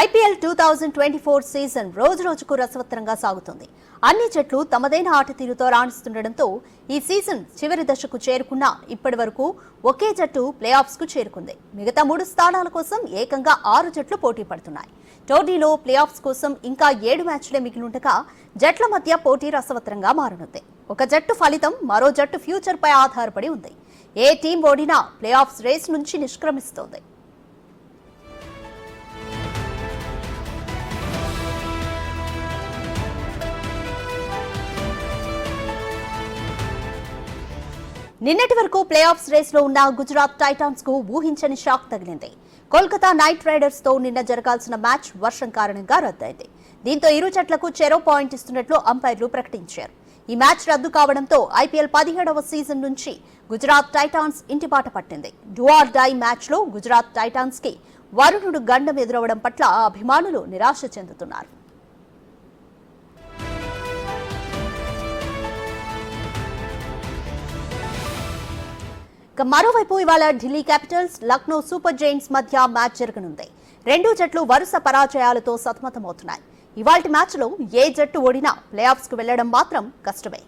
IPL 2024 season రోజురోజుకు రసవత్తరంగా సాగుతుంది. అన్ని జట్లు తమదైన ఆట తీరుతో రాణిస్తుండటంతో ఈ సీజన్ చివరి దశకు చేరుకున్న ఇప్పటివరకు ఒకే జట్టు ప్లే ఆఫ్స్ కు చేరుకుంది. మిగతా 3 స్థానాల కోసం ఏకంగా 6 జట్లు పోటీ పడుతున్నాయి. టోర్నీలో ప్లే ఆఫ్స్ కోసం ఇంకా 7 మ్యాచ్లే మిగిలుండగా జట్ల మధ్య పోటీ రసవత్తరంగా మారనుంది. ఒక జట్టు ఫలితం మరో జట్టు ఫ్యూచర్ పై ఆధారపడి ఉంది. ఏ టీం ఓడినా ప్లే ఆఫ్స్ రేస్ నుంచి నిష్క్రమిస్తోంది. నిన్నటి వరకు ప్లే ఆఫ్స్ రేస్ లో ఉన్న గుజరాత్ టైటాన్స్ కు ఊహించని షాక్ తగిలింది. కోల్కతా నైట్ రైడర్స్ తో నిన్న జరగాల్సిన మ్యాచ్ వర్షం కారణంగా రద్దయింది. దీంతో ఇరు జట్లకు చెరో పాయింట్ ఇస్తున్నట్లు అంపైర్లు ప్రకటించారు. ఈ మ్యాచ్ రద్దు కావడంతో ఐపీఎల్ 17వ సీజన్ నుంచి గుజరాత్ టైటాన్స్ ఇంటిబాట పట్టింది. డూ ఆర్ డై మ్యాచ్ లో గుజరాత్ టైటాన్స్ కి వరుణుడు గండం ఎదురవడం పట్ల అభిమానులు నిరాశ చెందుతున్నారు. మరోవైపు ఇవాళ Delhi Capitals Lucknow super Giants మధ్య మ్యాచ్ జరగనుంది. 2 జట్లు వరుస పరాజయాలతో సతమతమవుతున్నాయి. ఇవాల్టి మ్యాచ్ లో ఏ జట్టు ఓడినా ప్లే ఆఫ్స్ కు వెళ్లడం మాత్రం కష్టమే.